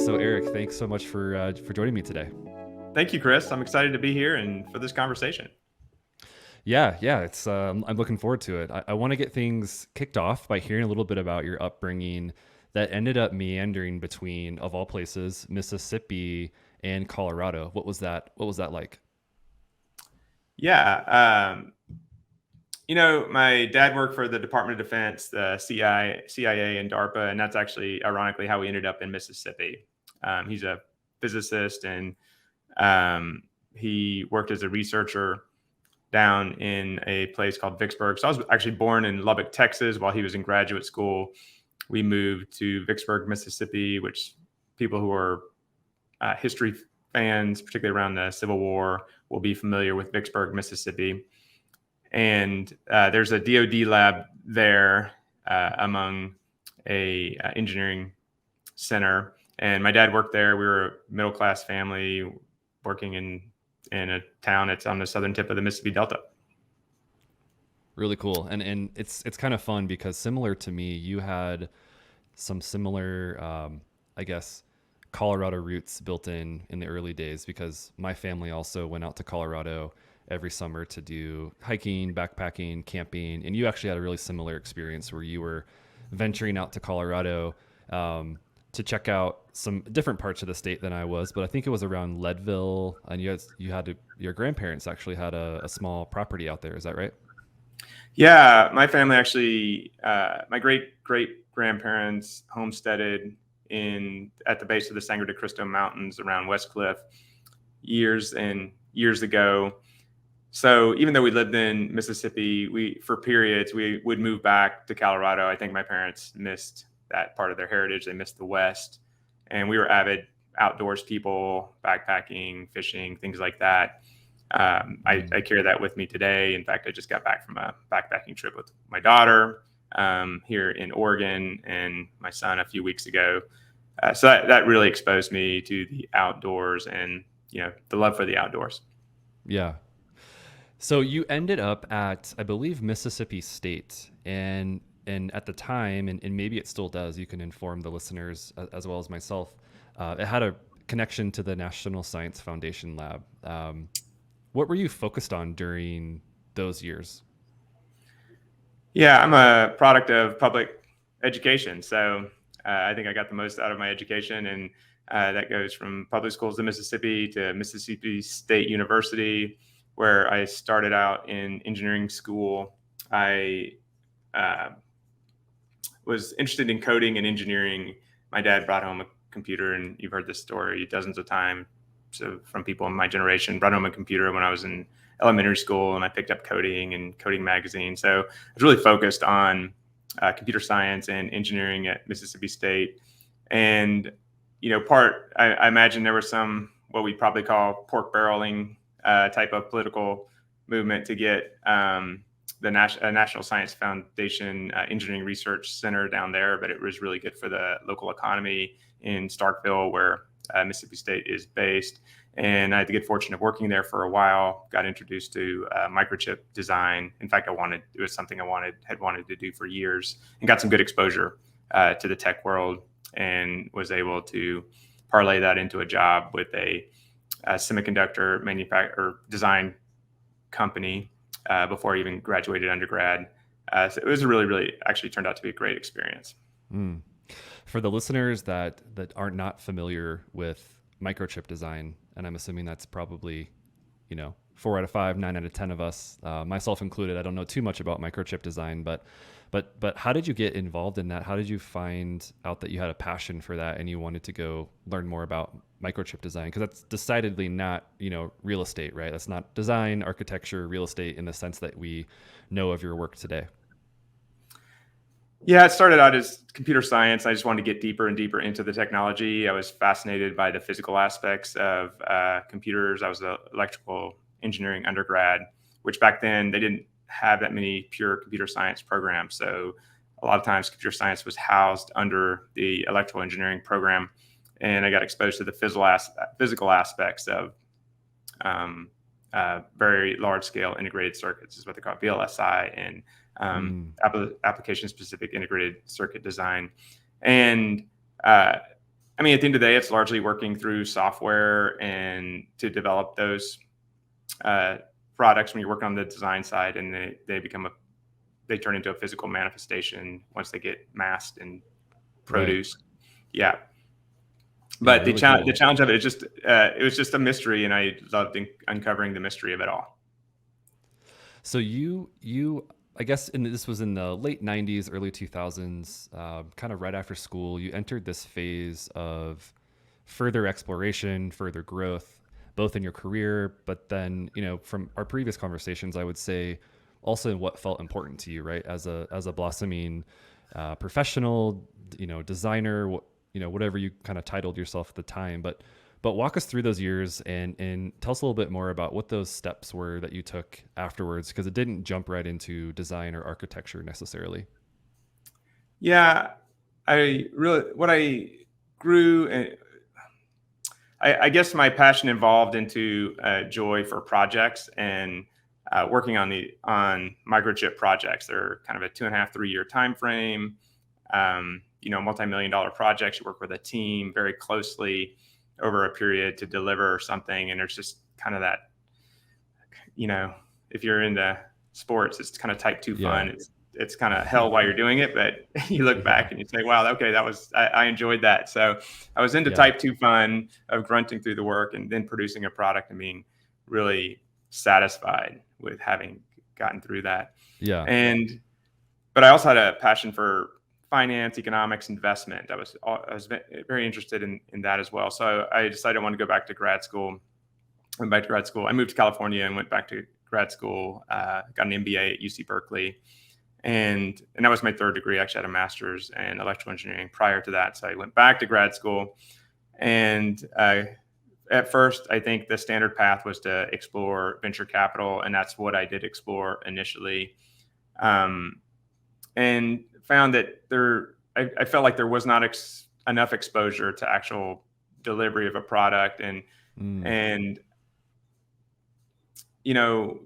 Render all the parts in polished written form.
So Eric, thanks so much for joining me today. Thank you, Chris. I'm excited to be here and for this conversation. Yeah, it's I'm looking forward to it. I want to get things kicked off by hearing a little bit about your upbringing that ended up meandering between, of all places, Mississippi and Colorado. What was that? What was that like? Yeah, my dad worked for the Department of Defense, the CIA, and DARPA, and that's actually ironically how we ended up in Mississippi. He's a physicist, and he worked as a researcher down in a place called Vicksburg. So I was actually born in Lubbock, Texas, while he was in graduate school. We moved to Vicksburg, Mississippi, which people who are history fans, particularly around the Civil War, will be familiar with Vicksburg, Mississippi. And there's a DoD lab there among a engineering center. And my dad worked there. We were a middle-class family working in a town that's on the southern tip of the Mississippi Delta. Really cool, and it's kind of fun because similar to me, you had some similar, I guess, Colorado roots built in the early days because my family also went out to Colorado every summer to do hiking, backpacking, camping, and you actually had a really similar experience where you were venturing out to Colorado to check out some different parts of the state than I was, but I think it was around Leadville, and your grandparents actually had a small property out there. Is that right? Yeah, my family actually, my great grandparents homesteaded at the base of the Sangre de Cristo Mountains around West Cliff years and years ago. So even though we lived in Mississippi, for periods we would move back to Colorado. I think my parents missed that part of their heritage. They missed the West, and we were avid outdoors people, backpacking, fishing, things like that. I carry that with me today. In fact, I just got back from a backpacking trip with my daughter here in Oregon and my son a few weeks ago. So that really exposed me to the outdoors and the love for the outdoors. Yeah. So you ended up at, I believe, Mississippi State, and at the time, and maybe it still does, you can inform the listeners as well as myself, it had a connection to the National Science Foundation Lab. What were you focused on during those years? Yeah, I'm a product of public education. So I think I got the most out of my education. And that goes from public schools in Mississippi to Mississippi State University, where I started out in engineering school. I was interested in coding and engineering. My dad brought home a computer, and you've heard this story dozens of times. So from people in my generation, brought home a computer when I was in elementary school, and I picked up coding and coding magazine. So I was really focused on computer science and engineering at Mississippi State. And, I imagine there was some, what we probably call pork barreling type of political movement to get the National Science Foundation Engineering Research Center down there. But it was really good for the local economy in Starkville, where Mississippi State is based. And I had the good fortune of working there for a while, got introduced to microchip design. In fact, it was something I had wanted to do for years, and got some good exposure to the tech world, and was able to parlay that into a job with a semiconductor manufacturer design company before I even graduated undergrad. So it was really actually turned out to be a great experience. Mm. For the listeners that are not familiar with microchip design, and I'm assuming that's probably, 4 out of 5, 9 out of 10 of us, myself included, I don't know too much about microchip design, but how did you get involved in that? How did you find out that you had a passion for that and you wanted to go learn more about microchip design? Because that's decidedly not, real estate, right? That's not design, architecture, real estate in the sense that we know of your work today. Yeah, it started out as computer science. I just wanted to get deeper and deeper into the technology. I was fascinated by the physical aspects of computers. I was an electrical engineering undergrad, which back then they didn't have that many pure computer science programs. So a lot of times computer science was housed under the electrical engineering program. And I got exposed to the physical aspects of very large scale integrated circuits, is what they call VLSI, and application specific integrated circuit design. And I mean, at the end of the day, it's largely working through software and to develop those products when you're working on the design side, and they turn into a physical manifestation once they get masked and produced. Right. Yeah. But really the challenge of it is just it was just a mystery, and I loved uncovering the mystery of it all. So you I guess this was in the late 90s, early 2000s, kind of right after school, you entered this phase of further exploration, further growth, both in your career, but then, from our previous conversations, I would say also in what felt important to you, right? As a blossoming professional, designer, whatever you kind of titled yourself at the time, but walk us through those years and tell us a little bit more about what those steps were that you took afterwards, because it didn't jump right into design or architecture necessarily. Yeah, I guess my passion evolved into joy for projects and working on microchip projects. They're kind of a 2.5, 3 year time frame. Multi-million-dollar projects. You work with a team very closely over a period to deliver something. And there's just kind of that, if you're into sports, it's kind of type 2 fun. It's kind of hell while you're doing it, but you look back and you say, wow, okay, I enjoyed that. So I was into type 2 fun of grunting through the work and then producing a product and being really satisfied with having gotten through that. Yeah. But I also had a passion for finance, economics, investment. I was very interested in that as well. So I decided I wanted to go back to grad school. I moved to California and went back to grad school, got an MBA at UC Berkeley. And that was my third degree. I actually had a master's in electrical engineering prior to that. So I went back to grad school. And at first, I think the standard path was to explore venture capital. And that's what I did explore initially. And found that I felt like there was not enough exposure to actual delivery of a product. And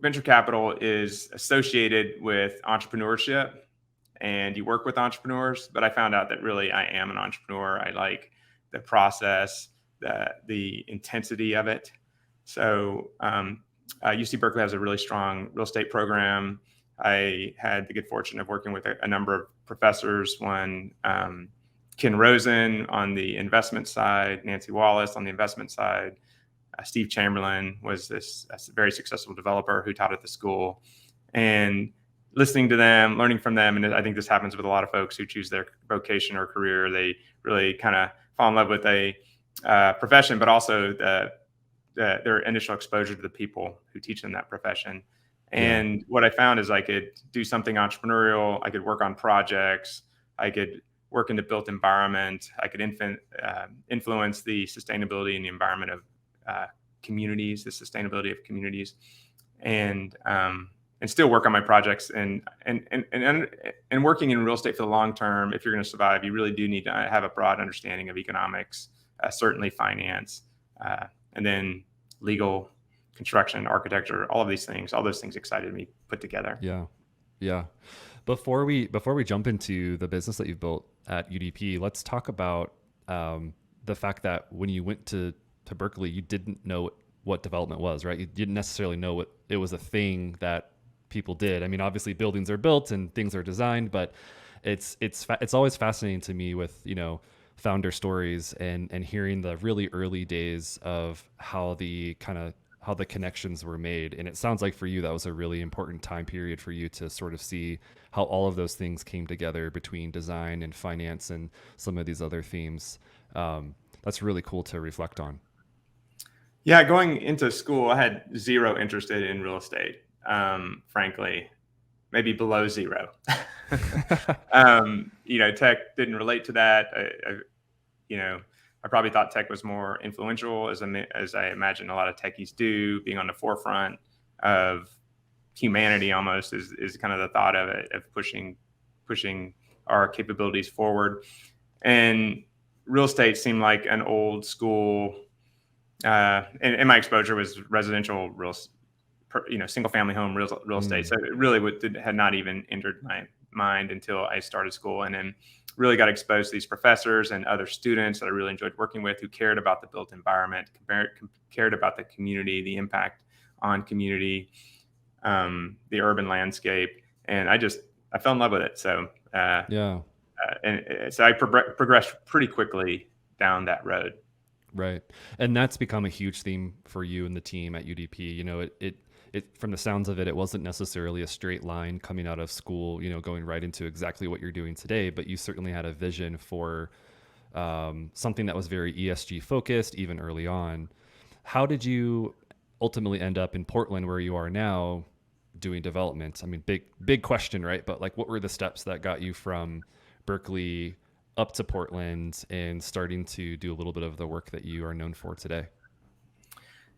venture capital is associated with entrepreneurship and you work with entrepreneurs, but I found out that really I am an entrepreneur. I like the process, the intensity of it. So UC Berkeley has a really strong real estate program. I had the good fortune of working with a number of professors, one Ken Rosen on the investment side, Nancy Wallace on the investment side. Steve Chamberlain was this very successful developer who taught at the school. And listening to them, learning from them, and I think this happens with a lot of folks who choose their vocation or career. They really kind of fall in love with a profession, but also their initial exposure to the people who teach them that profession. And what I found is I could do something entrepreneurial. I could work on projects. I could work in the built environment. I could influence the sustainability and the environment of communities, the sustainability of communities, and still work on my projects. And working in real estate for the long term, if you're going to survive, you really do need to have a broad understanding of economics, certainly finance, and then legal, construction, architecture, all those things excited me put together. Yeah. Before we jump into the business that you've built at UD+P, let's talk about the fact that when you went to Berkeley, you didn't know what development was, right? You didn't necessarily know it was a thing that people did. I mean, obviously buildings are built and things are designed, but it's always fascinating to me with, founder stories and hearing the really early days of how the connections were made. And it sounds like for you, that was a really important time period for you to sort of see how all of those things came together between design and finance and some of these other themes. That's really cool to reflect on. Yeah, going into school, I had zero interest in real estate, frankly, maybe below zero. Tech didn't relate to that. I probably thought tech was more influential, as I imagine a lot of techies do, being on the forefront of humanity almost is kind of the thought of it, of pushing our capabilities forward. And real estate seemed like an old school, and my exposure was residential single family home real estate. So it really had not even entered mind until I started school, and then really got exposed to these professors and other students that I really enjoyed working with, who cared about the built environment, cared about the community, the impact on community, the urban landscape. And I fell in love with it. So, so I progressed pretty quickly down that road. Right. And that's become a huge theme for you and the team at UD+P. You know, it from the sounds of it, it wasn't necessarily a straight line coming out of school, you know, going right into exactly what you're doing today, but you certainly had a vision for something that was very ESG focused, even early on. How did you ultimately end up in Portland, where you are now, doing development? I mean, big question, right? But like, what were the steps that got you from Berkeley up to Portland and starting to do a little bit of the work that you are known for today?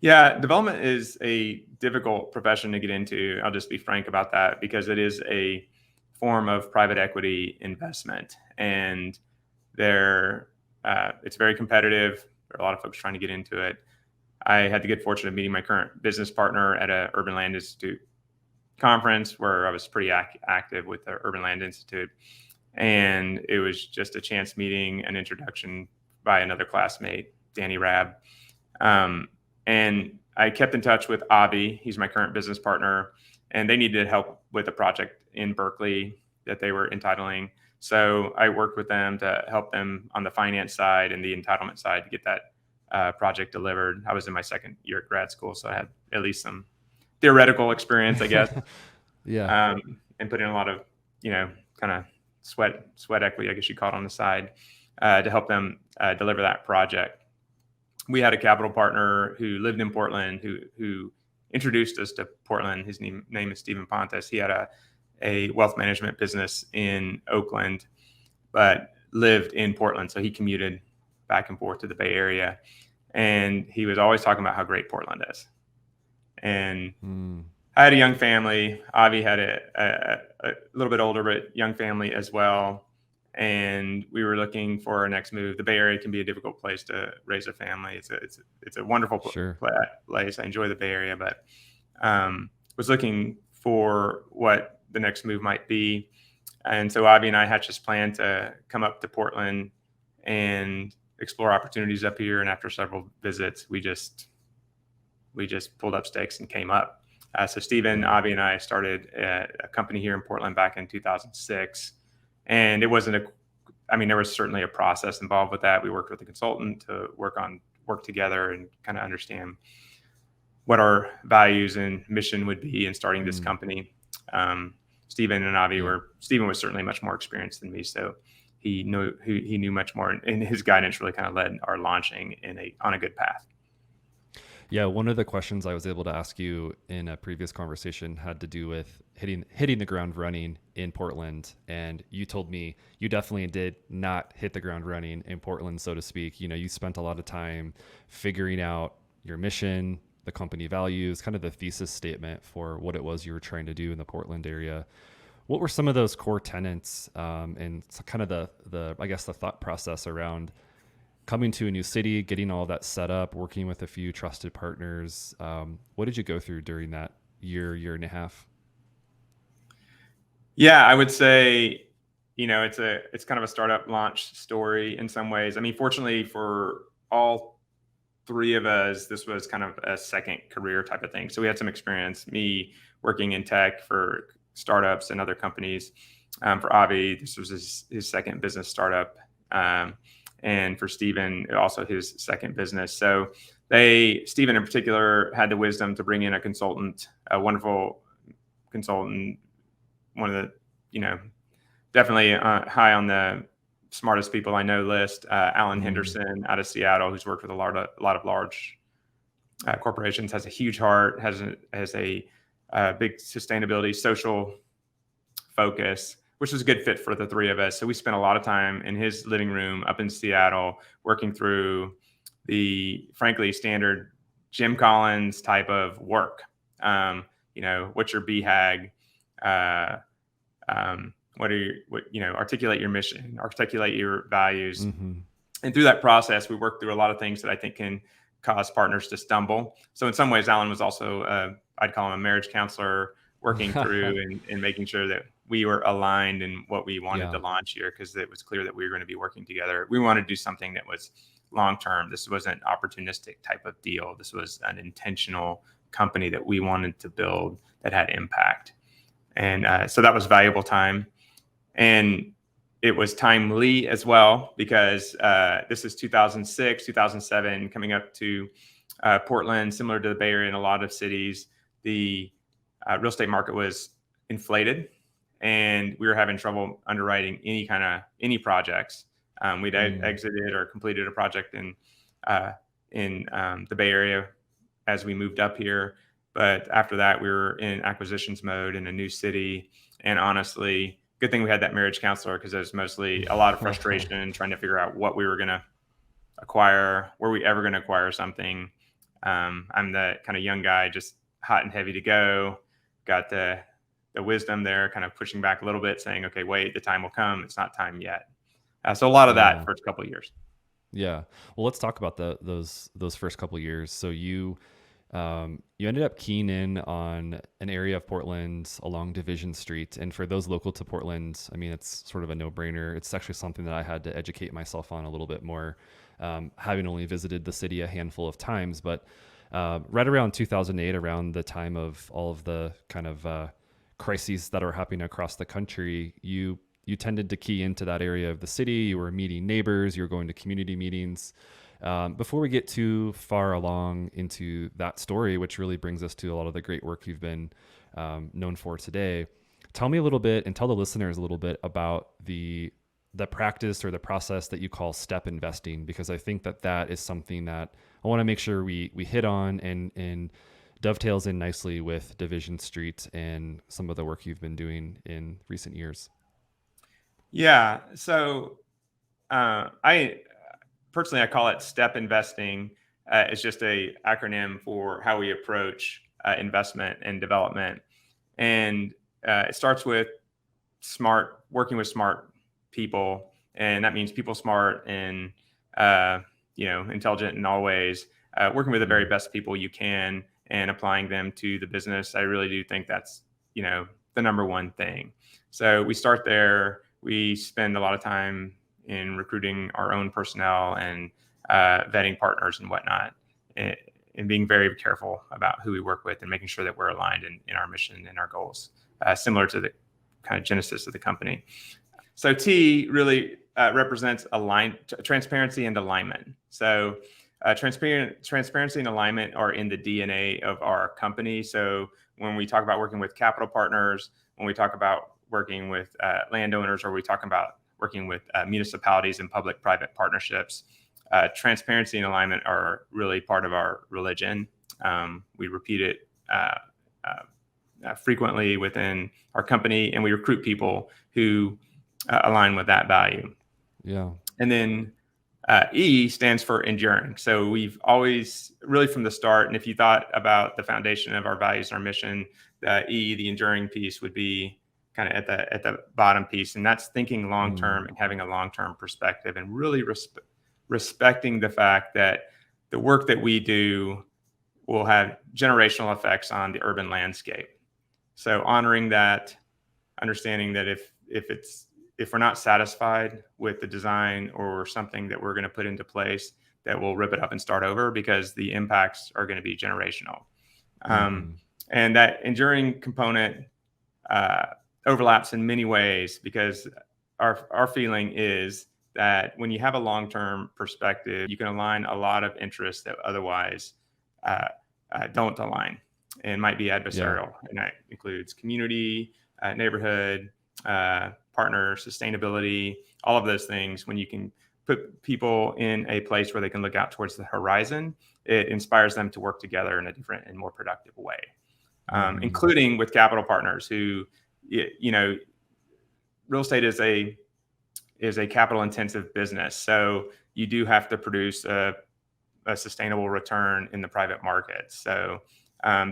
Yeah, development is a difficult profession to get into. I'll just be frank about that, because it is a form of private equity investment, and it's very competitive. There are a lot of folks trying to get into it. I had the good fortune of meeting my current business partner at a Urban Land Institute conference, where I was pretty active with the Urban Land Institute. And it was just a chance meeting, an introduction by another classmate, Danny Rabb. And I kept in touch with Avi. He's my current business partner, and they needed help with a project in Berkeley that they were entitling. So I worked with them to help them on the finance side and the entitlement side to get that project delivered. I was in my second year at grad school, so I had at least some theoretical experience, I guess. And put in a lot of, kind of sweat equity, I guess you call it, on the side to help them deliver that project. We had a capital partner who lived in Portland, who introduced us to Portland. His name is Stephen Pontus. He had a wealth management business in Oakland, but lived in Portland. So he commuted back and forth to the Bay Area. And he was always talking about how great Portland is. And I had a young family. Avi had a little bit older, but young family as well. And we were looking for our next move. The Bay Area can be a difficult place to raise a family. It's a wonderful place. I enjoy the Bay Area, but was looking for what the next move might be. And so Avi and I hatched this plan to come up to Portland and explore opportunities up here. And after several visits, we just pulled up stakes and came up. So Stephen, Avi, and I started a company here in Portland back in 2006. And it wasn't there was certainly a process involved with that. We worked with a consultant to work together and kind of understand what our values and mission would be in starting this company. Stephen and Avi Stephen was certainly much more experienced than me. So he knew much more, and his guidance really kind of led our launching on a good path. Yeah, one of the questions I was able to ask you in a previous conversation had to do with hitting the ground running in Portland. And you told me you definitely did not hit the ground running in Portland, so to speak. You know, you spent a lot of time figuring out your mission, the company values, kind of the thesis statement for what it was you were trying to do in the Portland area. What were some of those core tenets and kind of the I guess the thought process around coming to a new city, getting all of that set up, working with a few trusted partners? What did you go through during that year and a half? Yeah, I would say, it's kind of a startup launch story in some ways. I mean, fortunately for all three of us, this was kind of a second career type of thing. So we had some experience, me working in tech for startups and other companies. For Avi, this was his second business startup. And for Stephen, also his second business. So Stephen in particular had the wisdom to bring in a consultant, a wonderful consultant, one of the, definitely high on the smartest people I know list, Alan Henderson out of Seattle, who's worked with a lot of large corporations, has a huge heart, has a big sustainability, social focus, which was a good fit for the three of us. So we spent a lot of time in his living room up in Seattle working through the, frankly, standard Jim Collins type of work. What's your BHAG? Articulate your mission, articulate your values. And through that process, we worked through a lot of things that I think can cause partners to stumble. So in some ways, Alan was also, I'd call him a marriage counselor, working through and making sure that we were aligned in what we wanted Yeah. to launch here, because it was clear that we were going to be working together. We wanted to do something that was long-term. This wasn't an opportunistic type of deal. This was an intentional company that we wanted to build that had impact. And so that was valuable time. And it was timely as well, because this is 2006, 2007, coming up to Portland, similar to the Bay Area in a lot of cities. The real estate market was inflated, and we were having trouble underwriting any projects. We'd exited or completed a project in the Bay Area as we moved up here. But after that, we were in acquisitions mode in a new city. And honestly, good thing we had that marriage counselor, because there was mostly a lot of frustration trying to figure out what we were going to acquire. Were we ever going to acquire something? I'm the kind of young guy, just hot and heavy to go. Got the wisdom there, kind of pushing back a little bit, saying, okay, wait, the time will come. It's not time yet. So a lot of that first couple of years. Yeah. Well, let's talk about those first couple of years. So you ended up keying in on an area of Portland along Division Street. And for those local to Portland, I mean, it's sort of a no-brainer. It's actually something that I had to educate myself on a little bit more, having only visited the city a handful of times. But right around 2008, around the time of all of the kind of crises that are happening across the country, you tended to key into that area of the city. You were meeting neighbors, you were going to community meetings. Before we get too far along into that story, which really brings us to a lot of the great work you've been known for today, tell me a little bit, and tell the listeners a little bit about the practice or the process that you call step investing, because I think that is something that I want to make sure we hit on and dovetails in nicely with Division Street and some of the work you've been doing in recent years. Yeah. So I call it step investing. It's just a acronym for how we approach investment and development. And it starts with working with smart people. And that means people smart and, intelligent in all ways, working with the very best people you can and applying them to the business. I really do think that's, the number one thing. So we start there. We spend a lot of time in recruiting our own personnel and vetting partners and whatnot, and being very careful about who we work with and making sure that we're aligned in our mission and our goals, similar to the kind of genesis of the company. So T really represents transparency and alignment. So transparency and alignment are in the DNA of our company. So when we talk about working with capital partners, when we talk about working with landowners, or we talk about working with municipalities and public-private partnerships, transparency and alignment are really part of our religion. We repeat it frequently within our company, and we recruit people who align with that value. Yeah. And then E stands for enduring. So we've always, really from the start, and if you thought about the foundation of our values and our mission, the E, the enduring piece, would be kind of at the bottom piece. And that's thinking long-term and having a long-term perspective, and really respecting the fact that the work that we do will have generational effects on the urban landscape. So honoring that, understanding that if we're not satisfied with the design or something that we're going to put into place, that we'll rip it up and start over, because the impacts are going to be generational. And that enduring component overlaps in many ways, because our feeling is that when you have a long-term perspective, you can align a lot of interests that otherwise don't align and might be adversarial. Yeah. And that includes community, neighborhood, partner, sustainability, all of those things. When you can put people in a place where they can look out towards the horizon, it inspires them to work together in a different and more productive way, including with capital partners who, real estate is a capital intensive business. So you do have to produce a sustainable return in the private market. So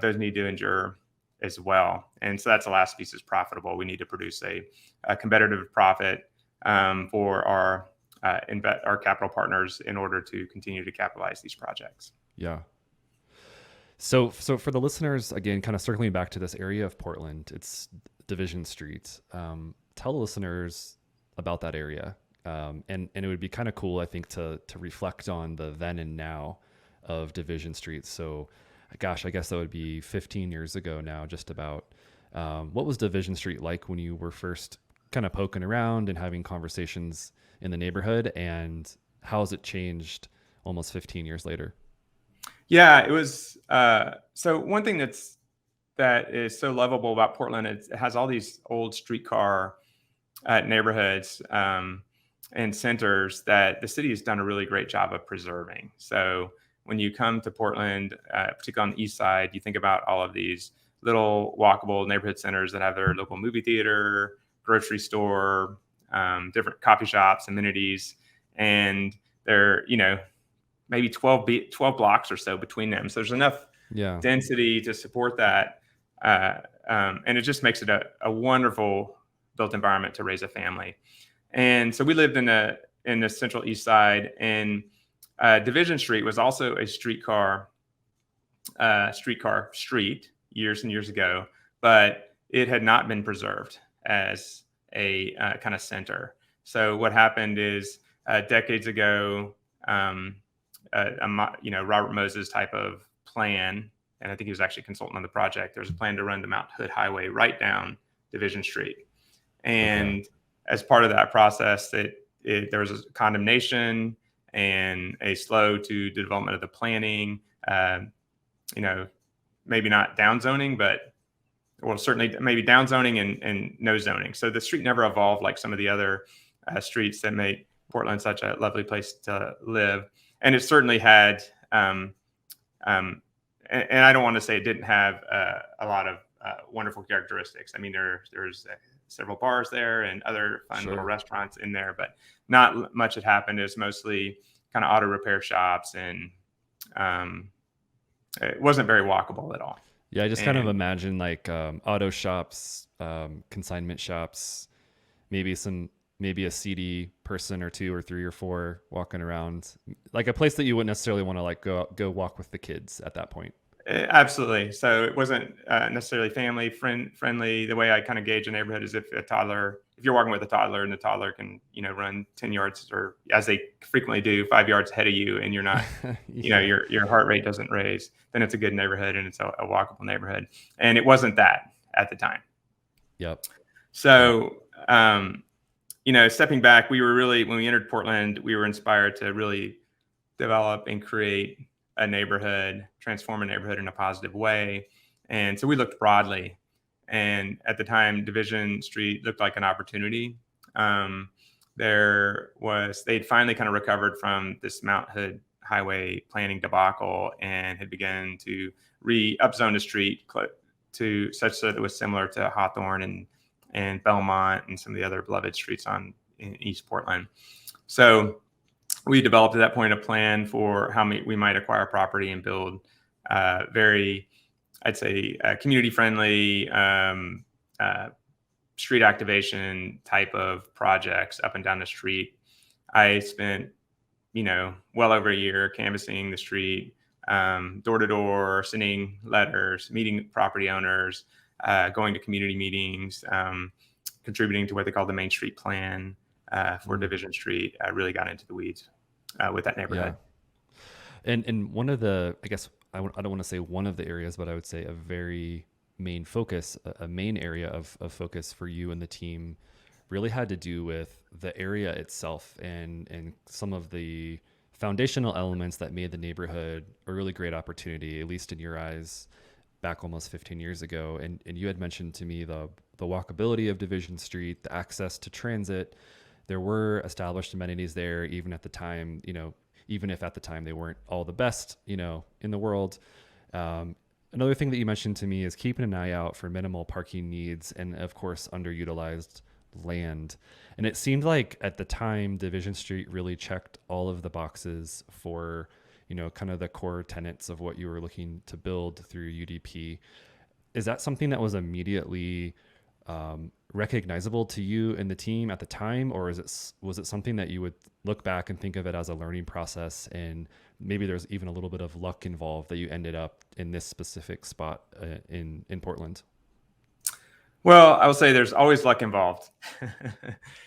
those need to endure as well. And so that's the last piece, is profitable. We need to produce a competitive profit for our capital partners in order to continue to capitalize these projects. Yeah. So for the listeners, again, kind of circling back to this area of Portland, it's Division Street. Tell the listeners about that area. And it would be kind of cool, I think, to reflect on the then and now of Division Street. So, gosh, I guess that would be 15 years ago now, just about. What was Division Street like when you were first kind of poking around and having conversations in the neighborhood, and how has it changed almost 15 years later? Yeah, it was. So one thing that is so lovable about Portland is it has all these old streetcar neighborhoods and centers that the city has done a really great job of preserving. So when you come to Portland, particularly on the east side, you think about all of these little walkable neighborhood centers that have their local movie theater, grocery store, different coffee shops, amenities, and they're, maybe 12 blocks or so between them. So there's enough density to support that. And it just makes it a wonderful built environment to raise a family. And so we lived in the central east side, and Division Street was also a streetcar street years and years ago, but it had not been preserved as a kind of center. So what happened is decades ago, Robert Moses type of plan, and I think he was actually a consultant on the project. There was a plan to run the Mount Hood Highway right down Division Street. And as part of that process, there was a condemnation and a slow to development of the planning, maybe not down zoning, but certainly maybe down zoning and no zoning. So the street never evolved like some of the other streets that make Portland such a lovely place to live. And it certainly had, and I don't want to say it didn't have a lot of wonderful characteristics. I mean, there's several bars there and other fun little restaurants in there, but not much had happened. It was mostly kind of auto repair shops, and it wasn't very walkable at all. Yeah, I just kind of imagine like auto shops, consignment shops, maybe a seedy person or two or three or four walking around, like a place that you wouldn't necessarily want to like go walk with the kids at that point. Absolutely. So it wasn't necessarily family friendly. The way I kind of gauge a neighborhood is if you're walking with a toddler and the toddler can, run 10 yards or, as they frequently do, 5 yards ahead of you, and you're not, your heart rate doesn't raise, then it's a good neighborhood and it's a walkable neighborhood. And it wasn't that at the time. Yep. So, stepping back, when we entered Portland, we were inspired to really develop and create a neighborhood, transform a neighborhood in a positive way. And so we looked broadly. And at the time, Division Street looked like an opportunity. They'd finally kind of recovered from this Mount Hood Highway planning debacle and had begun to upzone the street to such that it was similar to Hawthorne and Belmont and some of the other beloved streets in East Portland. So we developed at that point a plan for how we might acquire property and build very, I'd say, community-friendly street activation type of projects up and down the street. I spent, well over a year canvassing the street, door to door, sending letters, meeting property owners, going to community meetings, contributing to what they call the Main Street Plan for Division Street. I really got into the weeds with that neighborhood. Yeah. And one of the, I guess, I don't want to say one of the areas, but I would say a very main focus, a main area of focus for you and the team really had to do with the area itself and some of the foundational elements that made the neighborhood a really great opportunity, at least in your eyes, back almost 15 years ago. And you had mentioned to me the walkability of Division Street, the access to transit. There were established amenities there, even at the time, even if at the time they weren't all the best, in the world. Another thing that you mentioned to me is keeping an eye out for minimal parking needs and, of course, underutilized land. And it seemed like at the time, Division Street really checked all of the boxes for, kind of the core tenets of what you were looking to build through UD+P. Is that something that was immediately recognizable to you and the team at the time, or was it something that you would look back and think of it as a learning process, and maybe there's even a little bit of luck involved that you ended up in this specific spot in Portland? Well, I will say there's always luck involved.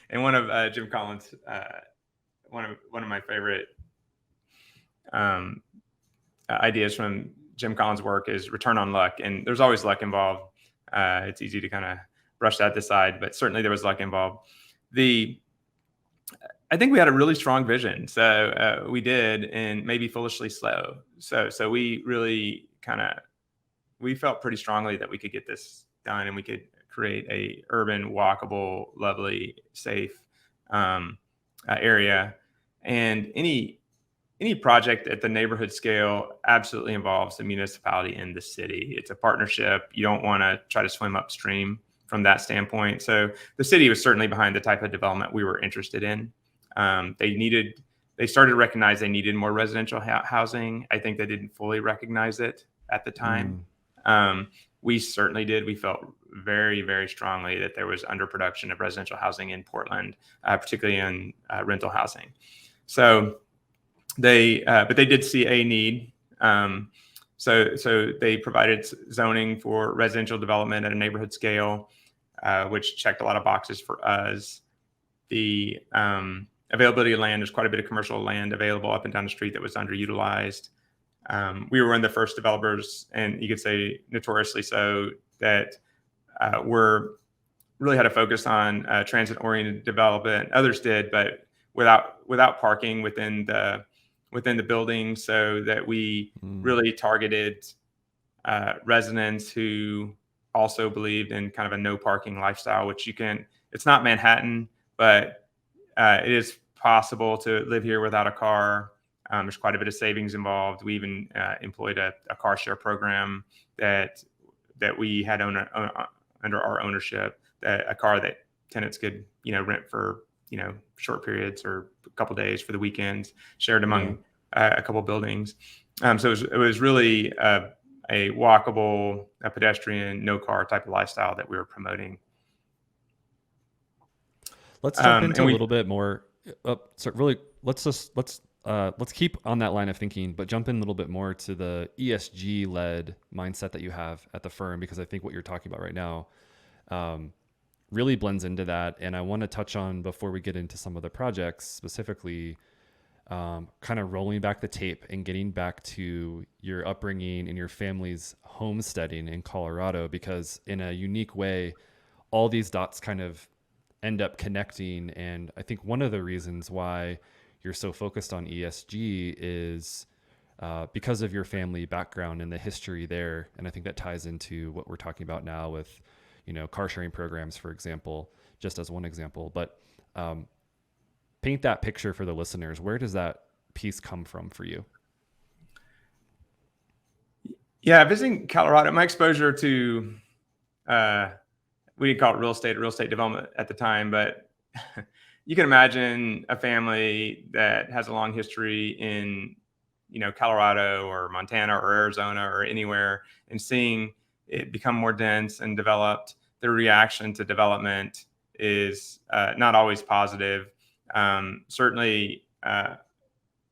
And one of Jim Collins, one of my favorite um, ideas from Jim Collins' work is return on luck, and there's always luck involved. It's easy to kind of brush that aside, but certainly there was luck involved. I think we had a really strong vision, so we did, and maybe foolishly slow. So we really we felt pretty strongly that we could get this done, and we could create a urban, walkable, lovely, safe area. And any project at the neighborhood scale absolutely involves the municipality and the city. It's a partnership. You don't want to try to swim upstream from that standpoint. So the city was certainly behind the type of development we were interested in. They started to recognize they needed more residential housing. I think they didn't fully recognize it at the time. We certainly did. We felt very, very strongly that there was underproduction of residential housing in Portland, particularly in rental housing. So but they did see a need. So they provided zoning for residential development at a neighborhood scale, which checked a lot of boxes for us. The availability of land, there's quite a bit of commercial land available up and down the street that was underutilized. We were one of the first developers, and you could say notoriously so, that really had a focus on transit-oriented development. Others did, but without parking within the building, so that we really targeted residents who also believed in kind of a no parking lifestyle, which it's not Manhattan, but it is possible to live here without a car. There's quite a bit of savings involved. We even employed a car share program that we had under our ownership, a car that tenants could rent for short periods or a couple days for the weekends, shared among a couple buildings. So it was really a walkable, a pedestrian, no car type of lifestyle that we were promoting. Let's jump into a little bit more. Let's keep on that line of thinking, but jump in a little bit more to the ESG led mindset that you have at the firm, because I think what you're talking about right now really blends into that. And I want to touch on, before we get into some of the projects specifically, kind of rolling back the tape and getting back to your upbringing and your family's homesteading in Colorado, because in a unique way, all these dots kind of end up connecting. And I think one of the reasons why you're so focused on ESG is because of your family background and the history there. And I think that ties into what we're talking about now with, car sharing programs, for example, just as one example. But paint that picture for the listeners. Where does that piece come from for you? Yeah, visiting Colorado, my exposure to, we didn't call it real estate development at the time, but you can imagine a family that has a long history in, Colorado or Montana or Arizona or anywhere, and seeing it become more dense and developed. The reaction to development is not always positive. Certainly,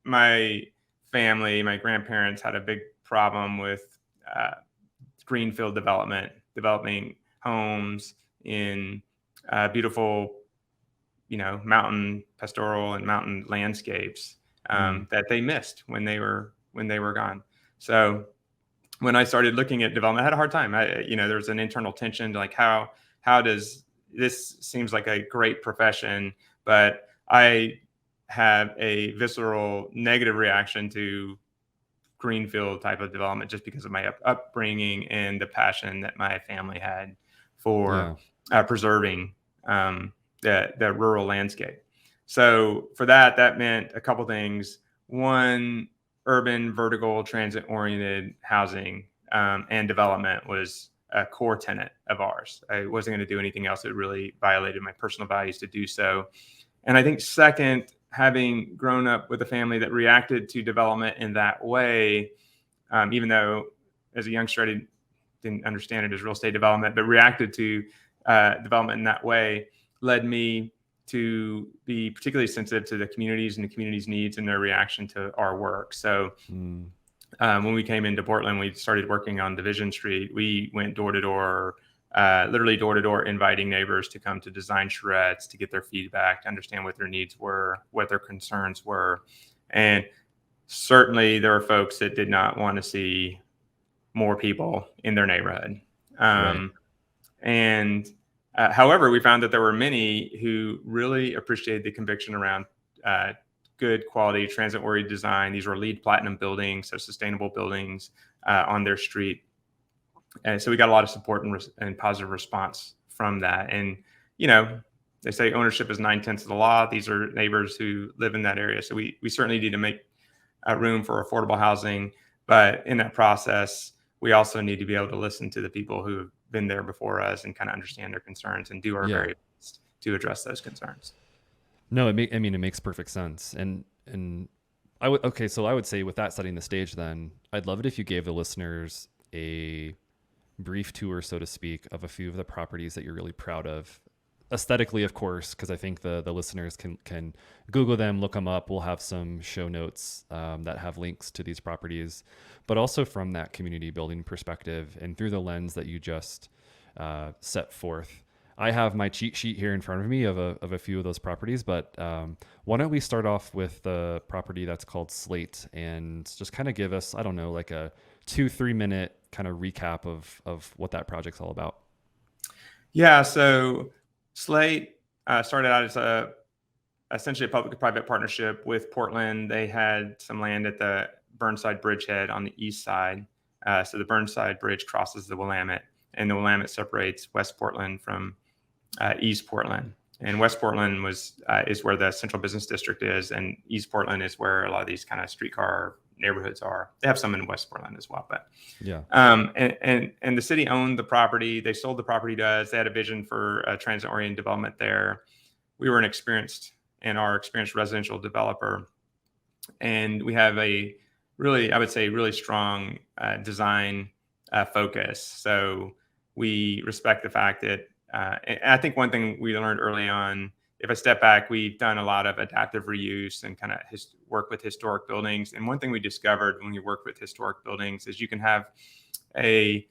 my family, my grandparents had a big problem with greenfield developing homes in beautiful, mountain pastoral and mountain landscapes that they missed when they were gone. So when I started looking at development, I had a hard time. There was an internal tension to how does this, seems like a great profession, but I have a visceral negative reaction to greenfield type of development just because of my upbringing and the passion that my family had for preserving the rural landscape. So for that meant a couple things. One, urban, vertical, transit-oriented housing and development was a core tenet of ours. I wasn't going to do anything else that really violated my personal values to do so. And I think second, having grown up with a family that reacted to development in that way, even though as a youngster I didn't understand it as real estate development, but reacted to development in that way, led me to be particularly sensitive to the communities and the community's needs and their reaction to our work. So when we came into Portland, we started working on Division Street. We went door to door literally door to door inviting neighbors to come to design charrettes, to get their feedback, to understand what their needs were, what their concerns were. And certainly there were folks that did not want to see more people in their neighborhood. Right. And however, we found that there were many who really appreciated the conviction around good quality transit-oriented design. These were LEED Platinum buildings, so sustainable buildings on their street. And so we got a lot of support and positive response from that. And, you know, they say ownership is 9/10 of the law. These are neighbors who live in that area. So we certainly need to make room for affordable housing. But in that process, we also need to be able to listen to the people who have been there before us and kind of understand their concerns and do our Yeah. very best to address those concerns. No, I mean, it makes perfect sense. And okay, so I would say with that setting the stage, then I'd love it if you gave the listeners a brief tour, so to speak, of a few of the properties that you're really proud of. Aesthetically, of course, because I think the listeners can Google them, look them up. We'll have some show notes that have links to these properties, but also from that community building perspective and through the lens that you just set forth. I have my cheat sheet here in front of me of a few of those properties, but why don't we start off with the property that's called Slate and just kind of give us, I don't know, like a 2-3 minute kind of recap of what that project's all about. Yeah, so Slate started out as essentially a public-private partnership with Portland. They had some land at the Burnside Bridgehead on the east side. So the Burnside Bridge crosses the Willamette, and the Willamette separates West Portland from East Portland. And West Portland is where the Central Business District is, and East Portland is where a lot of these kind of streetcar neighborhoods are. They have some in West Portland as well, but yeah. And the city owned the property. They sold the property to us. They had a vision for a transit-oriented development there. We were an experienced residential developer, and we have a really, I would say, really strong design focus. So we respect the fact that, and I think one thing we learned early on, if I step back, we've done a lot of adaptive reuse and kind of work with historic buildings. And one thing we discovered when you work with historic buildings is you can have a,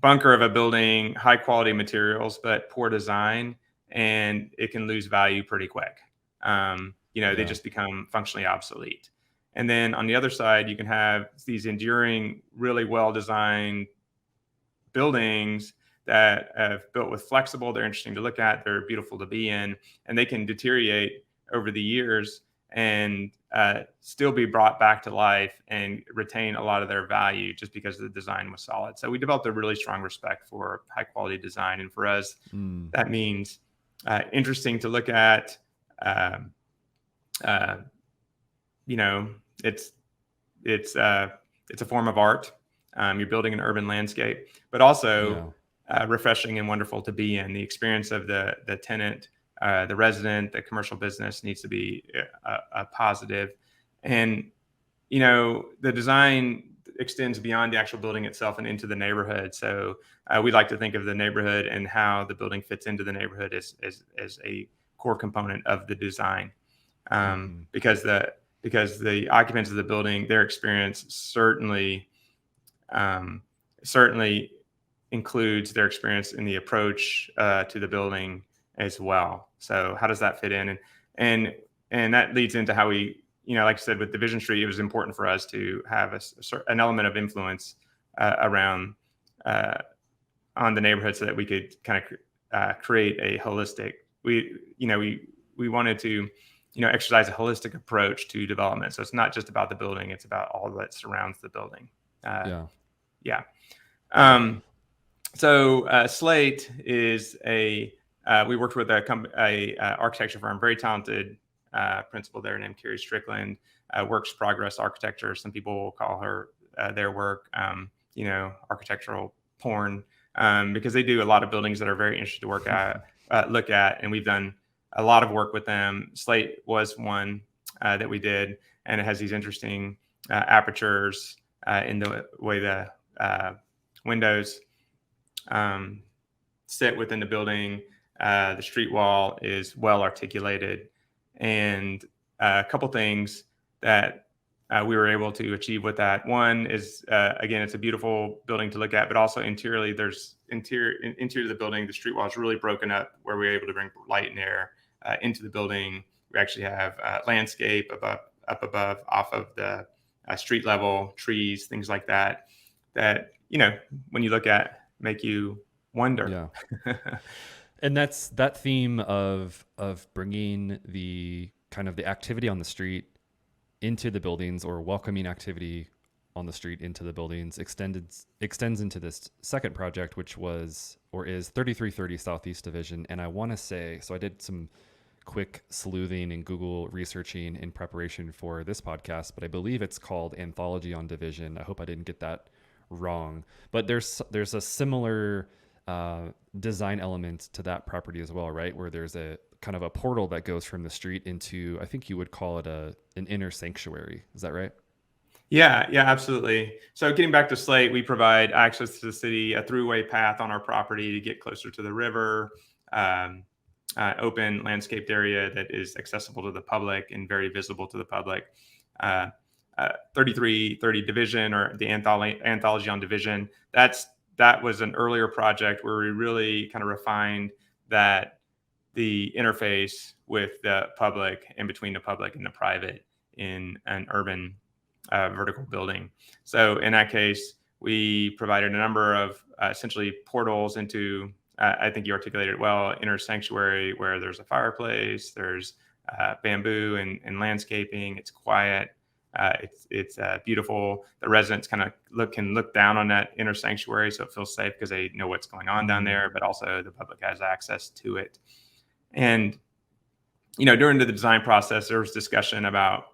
bunker of a building, high quality materials, but poor design, and it can lose value pretty quick. They just become functionally obsolete. And then on the other side, you can have these enduring, really well-designed buildings that have built with flexible, they're interesting to look at, they're beautiful to be in, and they can deteriorate over the years and still be brought back to life and retain a lot of their value just because the design was solid. So we developed a really strong respect for high quality design. And for us, that means interesting to look at. It's a form of art. You're building an urban landscape, but also refreshing and wonderful to be in. The experience of the tenant, the resident, the commercial business needs to be a positive. And, the design extends beyond the actual building itself and into the neighborhood. So we like to think of the neighborhood and how the building fits into the neighborhood as a core component of the design. Because the occupants of the building, their experience certainly includes their experience in the approach to the building as well. So how does that fit in? And that leads into how we, like I said, with Division Street, it was important for us to have an element of influence around on the neighborhood so that we could kind of create a holistic. We wanted to exercise a holistic approach to development. So it's not just about the building; it's about all that surrounds the building. So Slate is we worked with a architecture firm, very talented principal there named Carrie Strickland, Works Progress Architecture. Some people will call her their work, architectural porn, because they do a lot of buildings that are very interesting to look at. And we've done a lot of work with them. Slate was one that we did, and it has these interesting apertures in the way the windows sit within the building. The street wall is well articulated, and a couple things that we were able to achieve with that. One is, again, it's a beautiful building to look at, but also interiorly, there's interior of the building, the street wall is really broken up where we were able to bring light and air into the building. We actually have landscape up above off of the street level, trees, things like that, when you look at, make you wonder. Yeah. And that's that theme of bringing the kind of the activity on the street into the buildings, or welcoming activity on the street into the buildings, extends into this second project, which was or is 3330 Southeast Division. And I want to say, so I did some quick sleuthing and Google researching in preparation for this podcast, but I believe it's called Anthology on Division. I hope I didn't get that wrong, but there's a similar design element to that property as well, right? Where there's a kind of a portal that goes from the street into, I think you would call it an inner sanctuary. Is that right? Yeah, absolutely. So getting back to Slate, we provide access to the city, a throughway path on our property to get closer to the river, open landscaped area that is accessible to the public and very visible to the public. 3330 Division, or the Anthology on Division, that was an earlier project where we really kind of refined that the interface with the public and between the public and the private in an urban vertical building. So in that case, we provided a number of essentially portals into, I think you articulated it well, inner sanctuary, where there's a fireplace, there's bamboo and landscaping. It's quiet. It's beautiful. The residents kind of can look down on that inner sanctuary, so it feels safe because they know what's going on down there, but also the public has access to it. And, during the design process, there was discussion about,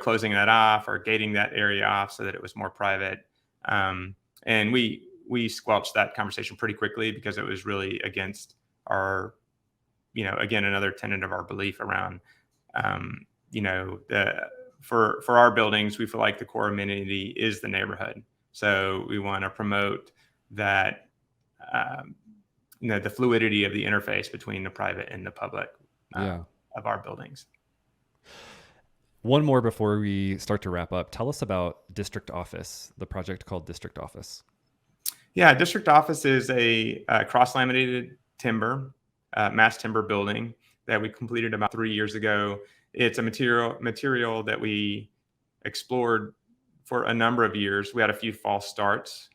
closing that off or gating that area off so that it was more private. And we squelched that conversation pretty quickly because it was really against our, again, another tenet of our belief around, for our buildings, we feel like the core amenity is the neighborhood. So we want to promote that, the fluidity of the interface between the private and the public of our buildings. One more before we start to wrap up. Tell us about District Office, the project called District Office. Yeah, District Office is a cross-laminated timber, mass timber building that we completed about 3 years ago. It's a material that we explored for a number of years. We had a few false starts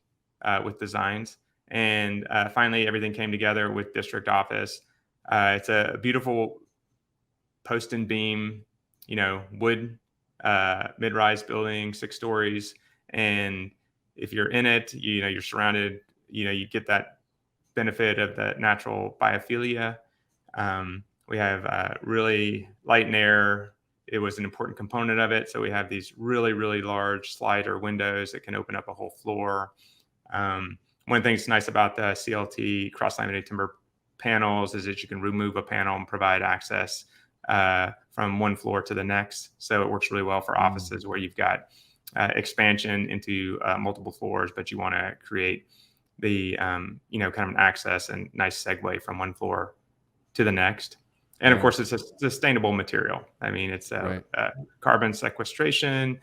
with designs, and finally everything came together with District Office. It's a beautiful post and beam, wood mid-rise building, 6 stories, and if you're in it, you're surrounded. You get that benefit of the natural biophilia. We have really light and air. It was an important component of it. So we have these really, really large slider windows that can open up a whole floor. One thing that's nice about the CLT cross-laminated timber panels is that you can remove a panel and provide access from one floor to the next. So it works really well for offices where you've got expansion into multiple floors, but you want to create the, kind of an access and nice segue from one floor to the next. And of course, it's a sustainable material. I mean, it's a carbon sequestration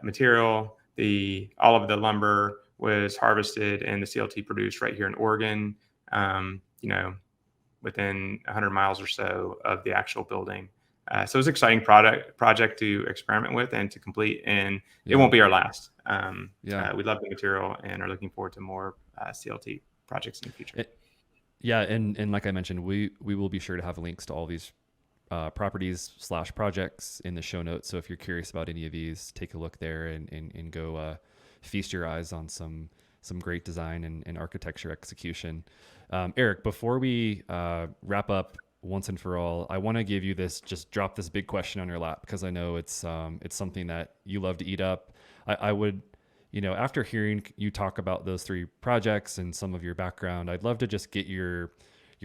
material. All of the lumber was harvested and the CLT produced right here in Oregon, within 100 miles or so of the actual building. So it's an exciting project to experiment with and to complete, and it won't be our last. We love the material and are looking forward to more CLT projects in the future. And like I mentioned, we will be sure to have links to all these properties / projects in the show notes. So if you're curious about any of these, take a look there and go feast your eyes on some great design and architecture execution. Eric, before we wrap up once and for all, I want to give you just drop this big question on your lap, because I know it's something that you love to eat up. I would, after hearing you talk about those 3 projects and some of your background, I'd love to just get your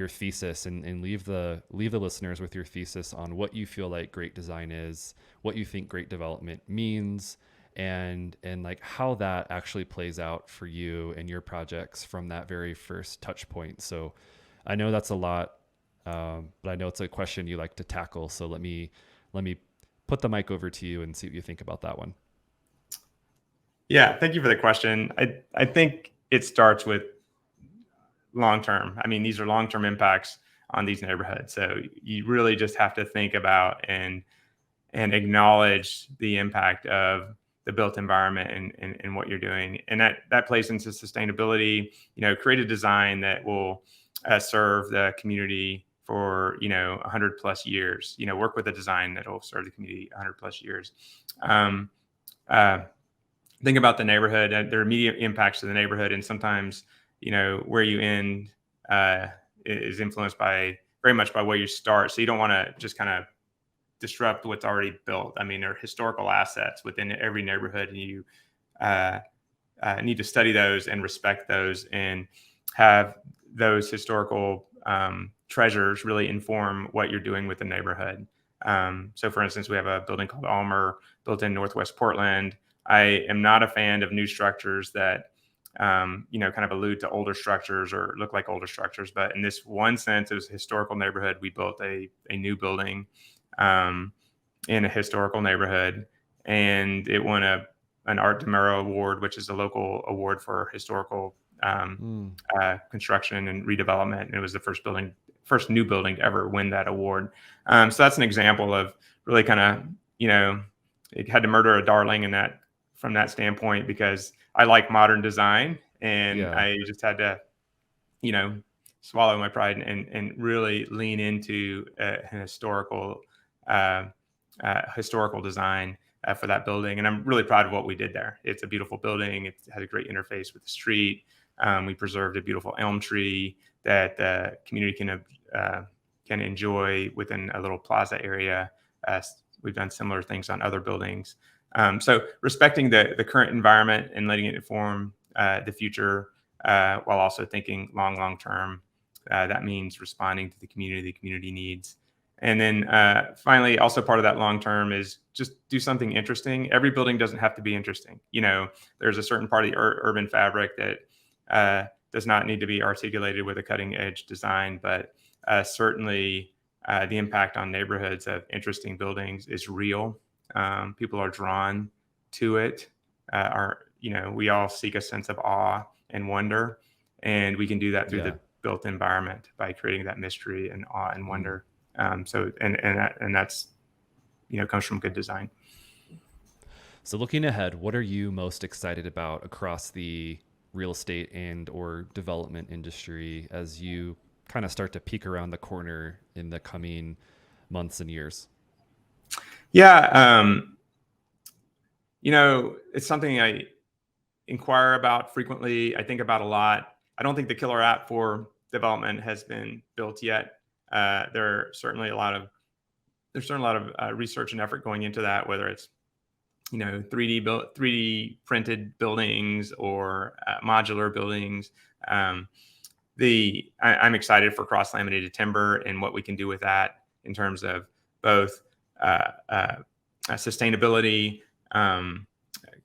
thesis and leave the listeners with your thesis on what you feel like great design is, what you think great development means, and like how that actually plays out for you and your projects from that very first touch point. So I know that's a lot, but I know it's a question you like to tackle. So let me put the mic over to you and see what you think about that one. Yeah, thank you for the question. I think it starts with long-term. I mean, these are long-term impacts on these neighborhoods. So you really just have to think about and acknowledge the impact of the built environment and what you're doing. And that plays into sustainability. Create a design that will serve the community for 100 plus years. Work with a design that will serve the community 100 plus years. Think about the neighborhood. There are immediate impacts to the neighborhood, and sometimes where you end is influenced very much by where you start. So you don't want to just kind of disrupt what's already built. I mean, there are historical assets within every neighborhood, and you need to study those and respect those, and have those historical treasures really inform what you're doing with the neighborhood. So, for instance, we have a building called Almer, built in Northwest Portland. I am not a fan of new structures that kind of allude to older structures or look like older structures. But in this one sense, it was a historical neighborhood. We built a new building in a historical neighborhood, and it won an Art Demuro Award, which is a local award for historical construction and redevelopment. And it was the first new building to ever win that award. So that's an example of really kind of, it had to murder a darling from that standpoint, because I like modern design, and I just had to, swallow my pride and really lean into an historical design for that building. And I'm really proud of what we did there. It's a beautiful building. It had a great interface with the street. We preserved a beautiful elm tree that the community can enjoy within a little plaza area. We've done similar things on other buildings. So respecting the current environment and letting it inform the future, while also thinking long term. That means responding to the community needs. And then finally, also part of that long term is just do something interesting. Every building doesn't have to be interesting. There's a certain part of the urban fabric that does not need to be articulated with a cutting edge design, but certainly the impact on neighborhoods of interesting buildings is real. People are drawn to it. We all seek a sense of awe and wonder, and we can do that through the built environment by creating that mystery and awe and wonder. So that's comes from good design. So looking ahead, what are you most excited about across the real estate and or development industry as you kind of start to peek around the corner in the coming months and years? Yeah, it's something I inquire about frequently. I think about a lot. I don't think the killer app for development has been built yet. There's certainly a lot of research and effort going into that, whether it's 3D printed buildings or modular buildings. I'm excited for cross laminated timber and what we can do with that in terms of both sustainability, kind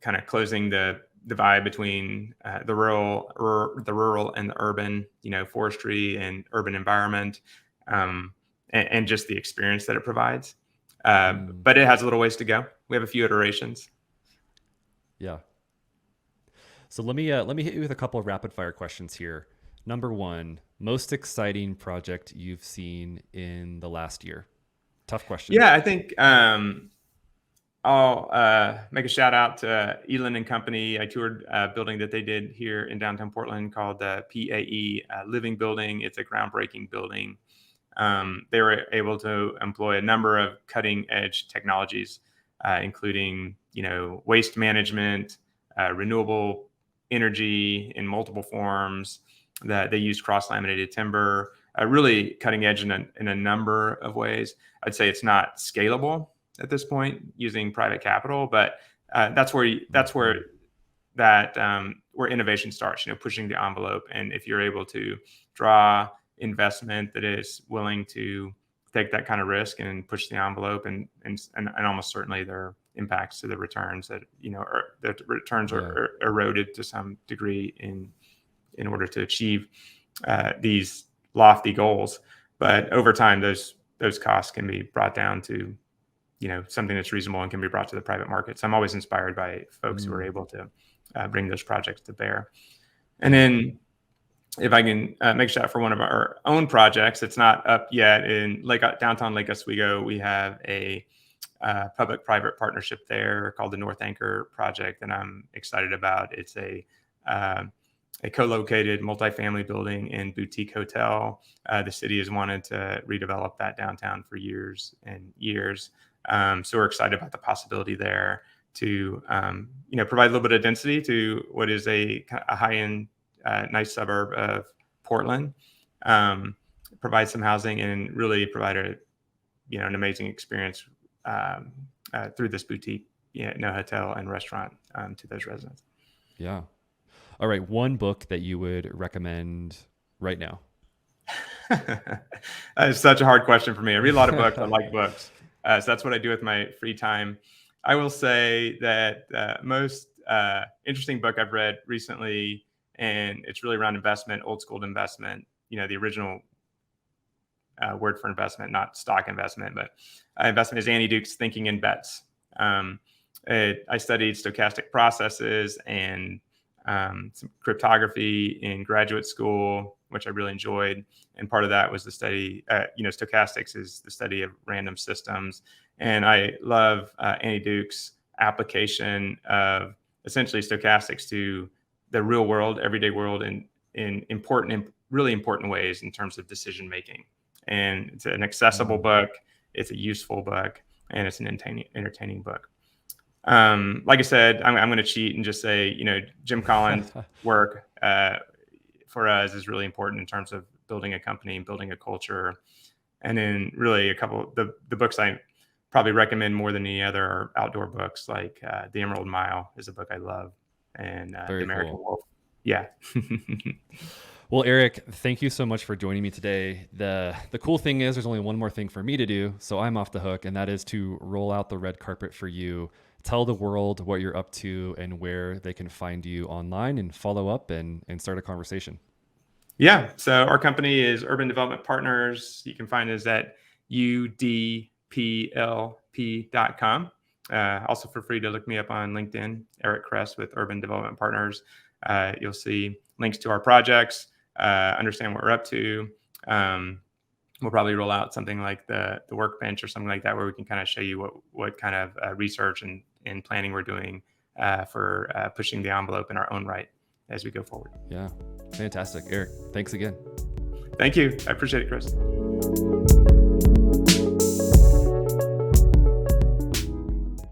of closing the divide between the rural and the urban, forestry and urban environment, and just the experience that it provides. But it has a little ways to go. We have a few iterations. Yeah. So let me hit you with a couple of rapid fire questions here. Number one, most exciting project you've seen in the last year? Tough question. Yeah, I think I'll make a shout out to Elin and Company. I toured a building that they did here in downtown Portland called the PAE Living Building. It's a groundbreaking building. They were able to employ a number of cutting edge technologies, including waste management, renewable energy in multiple forms. That they used cross laminated timber, really cutting edge in a number of ways. I'd say it's not scalable at this point using private capital, but that's where innovation starts. Pushing the envelope, and if you're able to draw investment that is willing to take that kind of risk and push the envelope, and almost certainly there are impacts to the returns that the returns are eroded to some degree in order to achieve these lofty goals. But over time, those costs can be brought down to something that's reasonable and can be brought to the private markets. I'm always inspired by folks who are able to bring those projects to bear. And then if I can make a shout for one of our own projects, it's not up yet in downtown Lake Oswego. We have a public-private partnership there called the North Anchor Project, and I'm excited about. It's a co-located multifamily building and boutique hotel. The city has wanted to redevelop that downtown for years and years. So we're excited about the possibility there to provide a little bit of density to what is a high-end, nice suburb of Portland. Provide some housing and really provide an amazing experience through this boutique, hotel and restaurant to those residents. Yeah. All right. One book that you would recommend right now? It's such a hard question for me. I read a lot of books. I like books. So that's what I do with my free time. I will say that most interesting book I've read recently, and it's really around investment, old school investment, the original word for investment, not stock investment, but investment is Annie Duke's Thinking in Bets. I studied stochastic processes and some cryptography in graduate school, which I really enjoyed. And part of that was the study, stochastics is the study of random systems. And I love Annie Duke's application of essentially stochastics to the real world, everyday world, in really important ways in terms of decision making. And it's an accessible book, it's a useful book, and it's an entertaining book. Like I said, I'm going to cheat and just say, Jim Collins' work for us is really important in terms of building a company and building a culture. And then really a couple the books I probably recommend more than any other are outdoor books, like The Emerald Mile is a book I love, and The American Wolf. Yeah. Well, Eric, thank you so much for joining me today. The cool thing is there's only one more thing for me to do, so I'm off the hook, and that is to roll out the red carpet for you. Tell the world what you're up to and where they can find you online and follow up and start a conversation. Yeah. So our company is Urban Development Partners. You can find us at udplp.com. Also feel free to look me up on LinkedIn, Eric Cress with Urban Development Partners. You'll see links to our projects, understand what we're up to. We'll probably roll out something like the workbench or something like that, where we can kind of show you what kind of research and planning we're doing for pushing the envelope in our own right as we go forward. Yeah, fantastic. Eric, thanks again. Thank you. I appreciate it, Chris.